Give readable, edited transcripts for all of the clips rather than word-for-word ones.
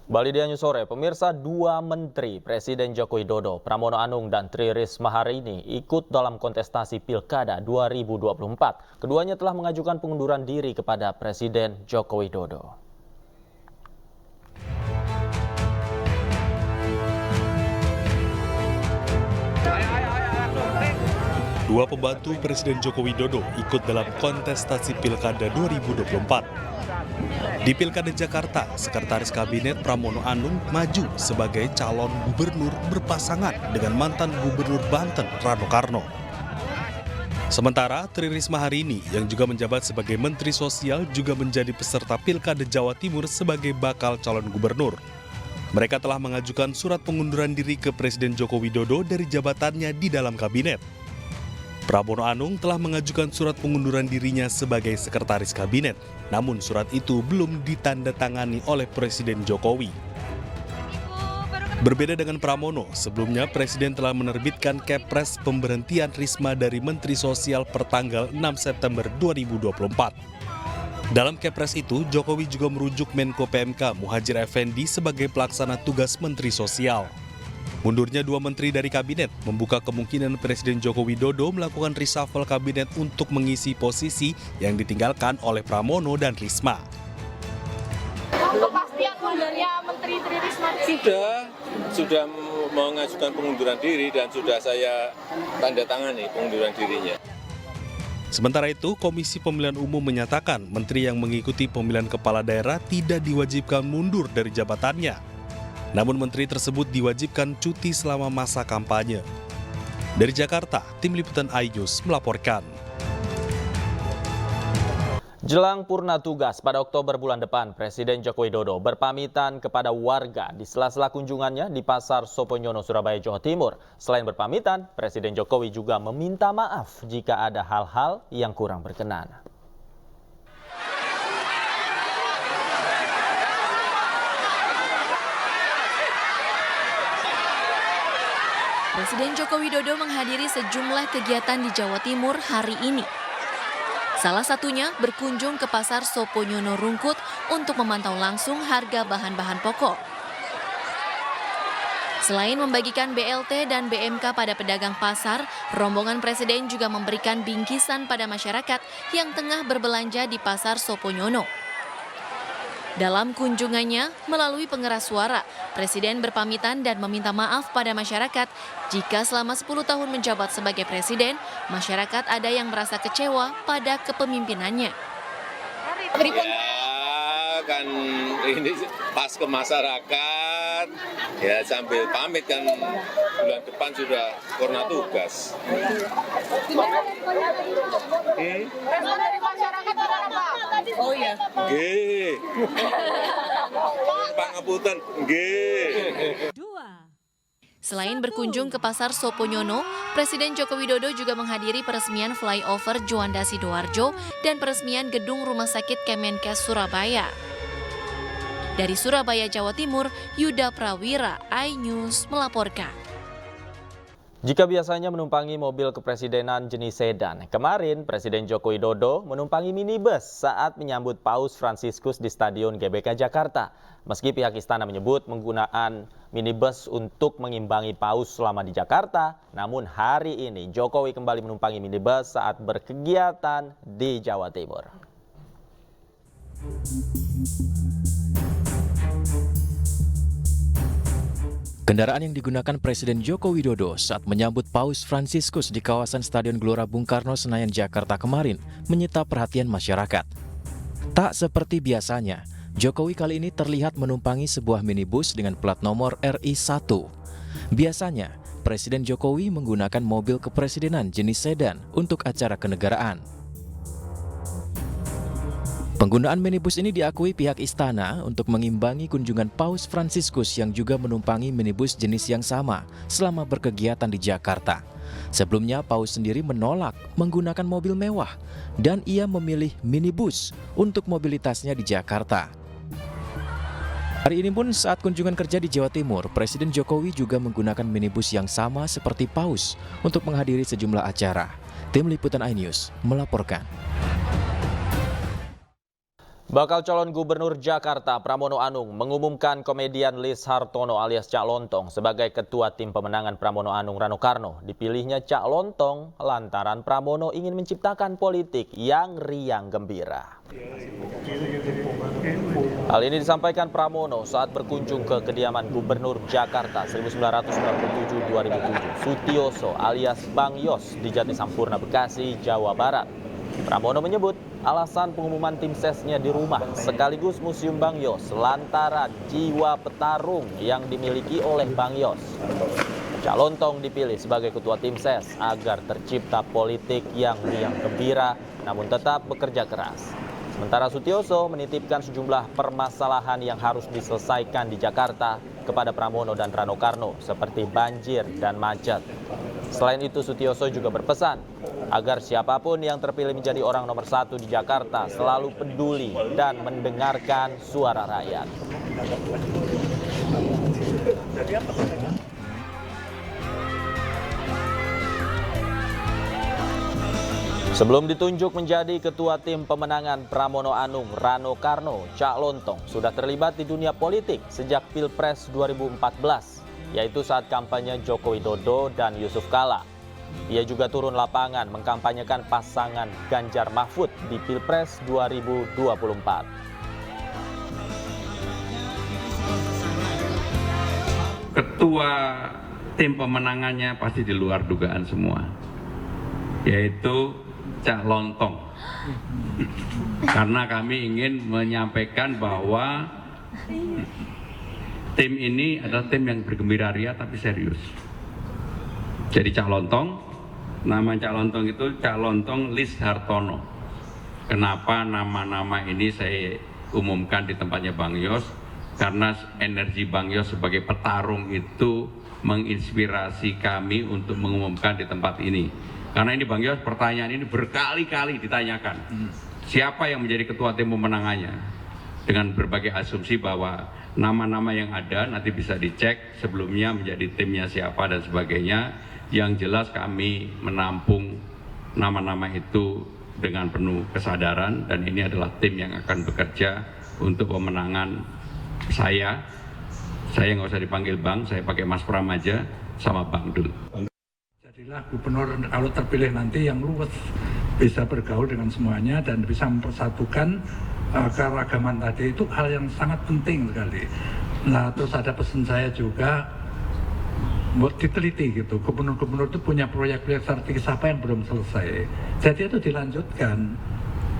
Bali Dianyu sore, pemirsa, dua menteri Presiden Joko Widodo, Pramono Anung dan Tri Risma hari ini ikut dalam kontestasi Pilkada 2024. Keduanya telah mengajukan pengunduran diri kepada Presiden Joko Widodo. Dua pembantu Presiden Joko Widodo ikut dalam kontestasi Pilkada 2024. Di Pilkada Jakarta, Sekretaris Kabinet Pramono Anung maju sebagai calon gubernur berpasangan dengan mantan Gubernur Banten Rano Karno. Sementara Tri Risma hari ini yang juga menjabat sebagai Menteri Sosial juga menjadi peserta Pilkada Jawa Timur sebagai bakal calon gubernur. Mereka telah mengajukan surat pengunduran diri ke Presiden Joko Widodo dari jabatannya di dalam kabinet. Pramono Anung telah mengajukan surat pengunduran dirinya sebagai Sekretaris Kabinet, namun surat itu belum ditandatangani oleh Presiden Jokowi. Berbeda dengan Pramono, sebelumnya Presiden telah menerbitkan Kepres pemberhentian Risma dari Menteri Sosial pertanggal 6 September 2024. Dalam Kepres itu, Jokowi juga merujuk Menko PMK Muhadjir Effendi sebagai pelaksana tugas Menteri Sosial. Mundurnya dua menteri dari kabinet membuka kemungkinan Presiden Joko Widodo melakukan reshuffle kabinet untuk mengisi posisi yang ditinggalkan oleh Pramono dan Risma. Kepastian mundurnya Menteri Tri Risma sudah mengajukan pengunduran diri dan sudah saya tanda tangani pengunduran dirinya. Sementara itu, Komisi Pemilihan Umum menyatakan menteri yang mengikuti pemilihan kepala daerah tidak diwajibkan mundur dari jabatannya. Namun menteri tersebut diwajibkan cuti selama masa kampanye. Dari Jakarta, Tim Liputan iNews melaporkan. Jelang purna tugas pada Oktober bulan depan, Presiden Joko Widodo berpamitan kepada warga di sela-sela kunjungannya di Pasar Soponyono, Surabaya, Jawa Timur. Selain berpamitan, Presiden Jokowi juga meminta maaf jika ada hal-hal yang kurang berkenan. Presiden Joko Widodo menghadiri sejumlah kegiatan di Jawa Timur hari ini. Salah satunya berkunjung ke Pasar Soponyono Rungkut untuk memantau langsung harga bahan-bahan pokok. Selain membagikan BLT dan BMK pada pedagang pasar, rombongan Presiden juga memberikan bingkisan pada masyarakat yang tengah berbelanja di Pasar Soponyono. Dalam kunjungannya, melalui pengeras suara, Presiden berpamitan dan meminta maaf pada masyarakat jika selama 10 tahun menjabat sebagai Presiden, masyarakat ada yang merasa kecewa pada kepemimpinannya. Ya, kan ini pas ke masyarakat, ya sambil pamit kan bulan depan sudah purna tugas. Respon dari masyarakat apa? Oh iya. Nggih. Pangapunten, nggih. Selain berkunjung ke Pasar Soponyono, Presiden Joko Widodo juga menghadiri peresmian flyover Juanda Sidoarjo dan peresmian gedung Rumah Sakit Kemenkes Surabaya. Dari Surabaya, Jawa Timur, Yuda Prawira, iNews melaporkan. Jika biasanya menumpangi mobil kepresidenan jenis sedan, kemarin Presiden Joko Widodo menumpangi minibus saat menyambut Paus Fransiskus di Stadion GBK Jakarta. Meski pihak istana menyebut penggunaan minibus untuk mengimbangi Paus selama di Jakarta, namun hari ini Jokowi kembali menumpangi minibus saat berkegiatan di Jawa Timur. Kendaraan yang digunakan Presiden Joko Widodo saat menyambut Paus Fransiskus di kawasan Stadion Gelora Bung Karno, Senayan, Jakarta kemarin menyita perhatian masyarakat. Tak seperti biasanya, Jokowi kali ini terlihat menumpangi sebuah minibus dengan plat nomor RI1. Biasanya, Presiden Jokowi menggunakan mobil kepresidenan jenis sedan untuk acara kenegaraan. Penggunaan minibus ini diakui pihak istana untuk mengimbangi kunjungan Paus Fransiskus yang juga menumpangi minibus jenis yang sama selama berkegiatan di Jakarta. Sebelumnya Paus sendiri menolak menggunakan mobil mewah dan ia memilih minibus untuk mobilitasnya di Jakarta. Hari ini pun saat kunjungan kerja di Jawa Timur, Presiden Jokowi juga menggunakan minibus yang sama seperti Paus untuk menghadiri sejumlah acara. Tim Liputan iNews melaporkan. Bakal calon gubernur Jakarta Pramono Anung mengumumkan komedian Lis Hartono alias Cak Lontong sebagai ketua tim pemenangan Pramono Anung Rano Karno. Dipilihnya Cak Lontong lantaran Pramono ingin menciptakan politik yang riang gembira. Hal ini disampaikan Pramono saat berkunjung ke kediaman Gubernur Jakarta 1997-2007 Sutioso alias Bang Yos di Jatisampurna, Bekasi, Jawa Barat. Pramono menyebut alasan pengumuman tim sesnya di rumah sekaligus Museum Bang Yos lantaran jiwa petarung yang dimiliki oleh Bang Yos. Cak Lontong dipilih sebagai ketua tim ses agar tercipta politik yang riang gembira namun tetap bekerja keras. Sementara Sutioso menitipkan sejumlah permasalahan yang harus diselesaikan di Jakarta kepada Pramono dan Rano Karno seperti banjir dan macet. Selain itu Sutioso juga berpesan agar siapapun yang terpilih menjadi orang nomor 1 di Jakarta selalu peduli dan mendengarkan suara rakyat. Sebelum ditunjuk menjadi ketua tim pemenangan Pramono Anung Rano Karno, Cak Lontong sudah terlibat di dunia politik sejak Pilpres 2014, yaitu saat kampanye Joko Widodo dan Yusuf Kala. Ia juga turun lapangan mengkampanyekan pasangan Ganjar Mahfud di Pilpres 2024. Ketua tim pemenangannya pasti di luar dugaan semua, yaitu Cak Lontong. Karena kami ingin menyampaikan bahwa tim ini adalah tim yang bergembira ria tapi serius. Jadi Cak Lontong, nama Cak Lontong itu Cak Lontong Lis Hartono. Kenapa nama-nama ini saya umumkan di tempatnya Bang Yos? Karena energi Bang Yos sebagai petarung itu menginspirasi kami untuk mengumumkan di tempat ini. Karena ini Bang Yos, pertanyaan ini berkali-kali ditanyakan. Siapa yang menjadi ketua tim pemenangannya? Dengan berbagai asumsi bahwa nama-nama yang ada nanti bisa dicek sebelumnya menjadi timnya siapa dan sebagainya. Yang jelas kami menampung nama-nama itu dengan penuh kesadaran dan ini adalah tim yang akan bekerja untuk pemenangan saya. Saya nggak usah dipanggil Bang, saya pakai Mas Pram aja sama Bang Dul. Jadilah gubernur kalau terpilih nanti yang luwes, bisa bergaul dengan semuanya dan bisa mempersatukan keragaman tadi, itu hal yang sangat penting sekali. Nah terus ada pesan saya juga, buat diteliti gitu, gubernur-gubernur itu punya proyek-proyek strategis apa yang belum selesai, jadi itu dilanjutkan.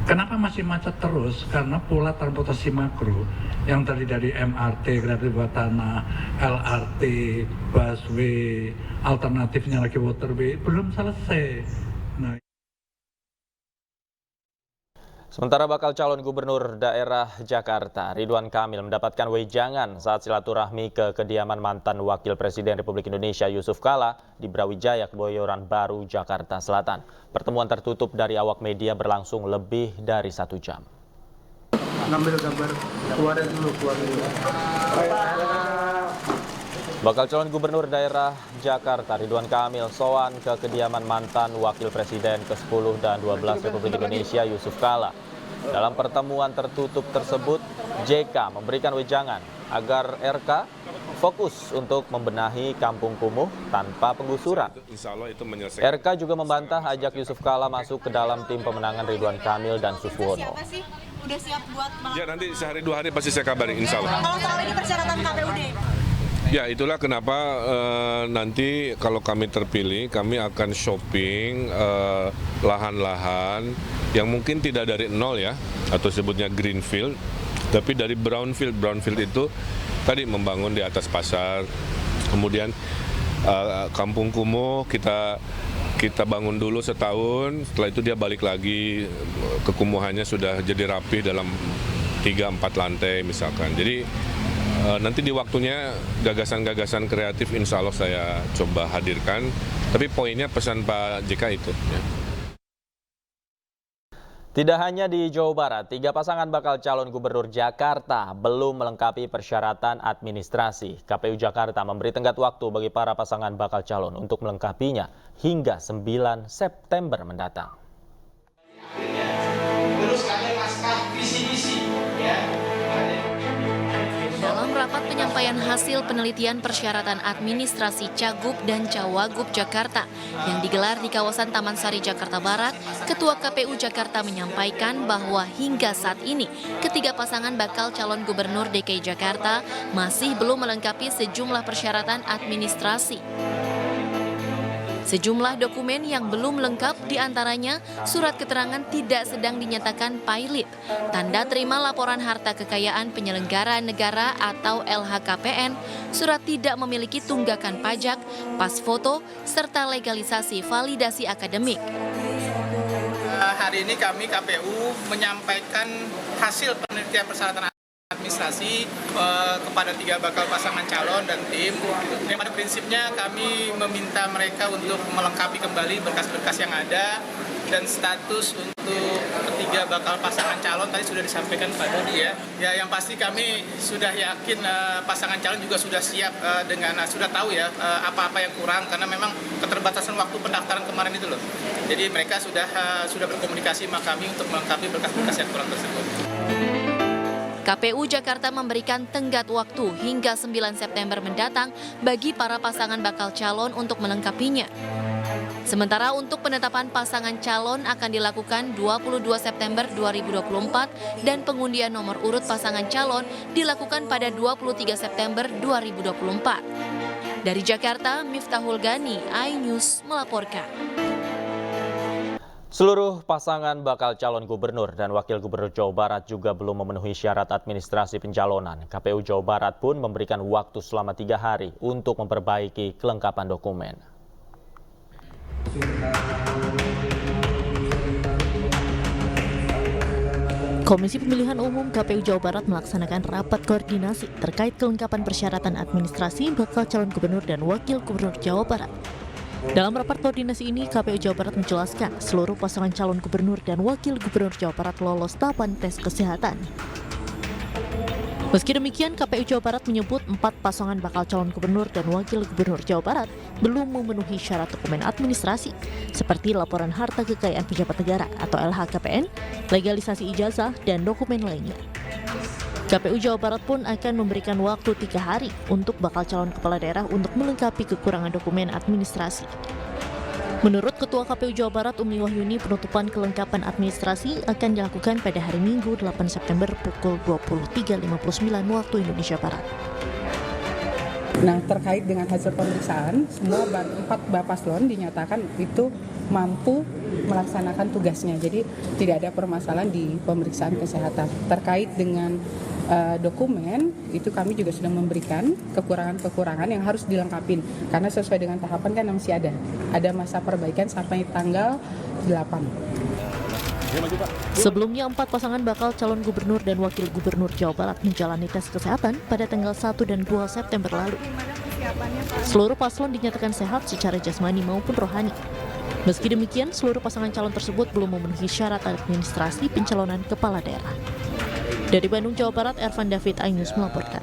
Kenapa masih macet terus? Karena pola transportasi makro yang terdiri dari MRT, kereta bawah tanah, LRT, busway, alternatifnya lagi waterway, belum selesai. Nah. Sementara bakal calon gubernur daerah Jakarta, Ridwan Kamil mendapatkan wejangan saat silaturahmi ke kediaman mantan Wakil Presiden Republik Indonesia Yusuf Kala di Brawijaya, Kebayoran Baru, Jakarta Selatan. Pertemuan tertutup dari awak media berlangsung lebih dari 1 jam. Ngambil gambar keluarin dulu. Bakal calon gubernur daerah Jakarta, Ridwan Kamil, sowan ke kediaman mantan Wakil Presiden ke-10 dan 12 Republik Indonesia Yusuf Kala. Dalam pertemuan tertutup tersebut, JK memberikan wejangan agar RK fokus untuk membenahi kampung kumuh tanpa penggusuran. RK juga membantah ajak Yusuf Kala masuk ke dalam tim pemenangan Ridwan Kamil dan Suswono. Siapa sih? Udah siap buat Ya nanti sehari 2 hari pasti saya kabarin, insya Allah. Kalau soal ini persyaratan KPUD? Ya itulah kenapa nanti kalau kami terpilih, kami akan shopping lahan-lahan yang mungkin tidak dari nol ya, atau sebutnya greenfield, tapi dari brownfield. Brownfield itu tadi membangun di atas pasar, kemudian kampung kumuh kita bangun dulu setahun, setelah itu dia balik lagi, kekumuhannya sudah jadi rapi dalam 3-4 lantai misalkan. Jadi nanti di waktunya gagasan-gagasan kreatif insya Allah saya coba hadirkan, tapi poinnya pesan Pak JK itu ya. Tidak hanya di Jawa Barat, 3 pasangan bakal calon gubernur Jakarta belum melengkapi persyaratan administrasi. KPU Jakarta memberi tenggat waktu bagi para pasangan bakal calon untuk melengkapinya hingga 9 September mendatang. Terus kalian naskah visi-misi penyampaian hasil penelitian persyaratan administrasi Cagup dan Cawagup Jakarta yang digelar di kawasan Taman Sari, Jakarta Barat, Ketua KPU Jakarta menyampaikan bahwa hingga saat ini ketiga pasangan bakal calon gubernur DKI Jakarta masih belum melengkapi sejumlah persyaratan administrasi. Sejumlah dokumen yang belum lengkap diantaranya surat keterangan tidak sedang dinyatakan pilot, tanda terima laporan harta kekayaan penyelenggara negara atau LHKPN, surat tidak memiliki tunggakan pajak, pas foto, serta legalisasi validasi akademik. Hari ini kami KPU menyampaikan hasil penelitian persyaratan administrasi kepada tiga bakal pasangan calon dan tim. Yang pada prinsipnya kami meminta mereka untuk melengkapi kembali berkas-berkas yang ada dan status untuk ketiga bakal pasangan calon tadi sudah disampaikan pada dia. Ya, yang pasti kami sudah yakin pasangan calon juga sudah siap sudah tahu ya apa-apa yang kurang karena memang keterbatasan waktu pendaftaran kemarin itu loh. Jadi mereka sudah berkomunikasi sama kami untuk melengkapi berkas-berkas yang kurang tersebut. KPU Jakarta memberikan tenggat waktu hingga 9 September mendatang bagi para pasangan bakal calon untuk melengkapinya. Sementara untuk penetapan pasangan calon akan dilakukan 22 September 2024 dan pengundian nomor urut pasangan calon dilakukan pada 23 September 2024. Dari Jakarta, Miftahul Gani, iNews melaporkan. Seluruh pasangan bakal calon gubernur dan wakil gubernur Jawa Barat juga belum memenuhi syarat administrasi pencalonan. KPU Jawa Barat pun memberikan waktu selama 3 hari untuk memperbaiki kelengkapan dokumen. Komisi Pemilihan Umum KPU Jawa Barat melaksanakan rapat koordinasi terkait kelengkapan persyaratan administrasi bakal calon gubernur dan wakil gubernur Jawa Barat. Dalam rapat koordinasi ini, KPU Jawa Barat menjelaskan seluruh pasangan calon gubernur dan wakil gubernur Jawa Barat lolos tahapan tes kesehatan. Meski demikian, KPU Jawa Barat menyebut 4 pasangan bakal calon gubernur dan wakil gubernur Jawa Barat belum memenuhi syarat dokumen administrasi, seperti laporan harta kekayaan pejabat negara atau LHKPN, legalisasi ijazah, dan dokumen lainnya. KPU Jawa Barat pun akan memberikan waktu 3 hari untuk bakal calon kepala daerah untuk melengkapi kekurangan dokumen administrasi. Menurut Ketua KPU Jawa Barat Umi Wahyuni, penutupan kelengkapan administrasi akan dilakukan pada hari Minggu 8 September pukul 23.59 waktu Indonesia Barat. Nah, terkait dengan hasil pemeriksaan, semua 4 Bapaslon dinyatakan itu mampu melaksanakan tugasnya. Jadi tidak ada permasalahan di pemeriksaan kesehatan. Terkait dengan dokumen, itu kami juga sudah memberikan kekurangan-kekurangan yang harus dilengkapi. Karena sesuai dengan tahapan kan masih ada. Ada masa perbaikan sampai tanggal 8. Sebelumnya, 4 pasangan bakal calon gubernur dan wakil gubernur Jawa Barat menjalani tes kesehatan pada tanggal 1 dan 2 September lalu. Seluruh paslon dinyatakan sehat secara jasmani maupun rohani. Meski demikian, seluruh pasangan calon tersebut belum memenuhi syarat administrasi pencalonan kepala daerah. Dari Bandung, Jawa Barat, Ervan David, iNews melaporkan.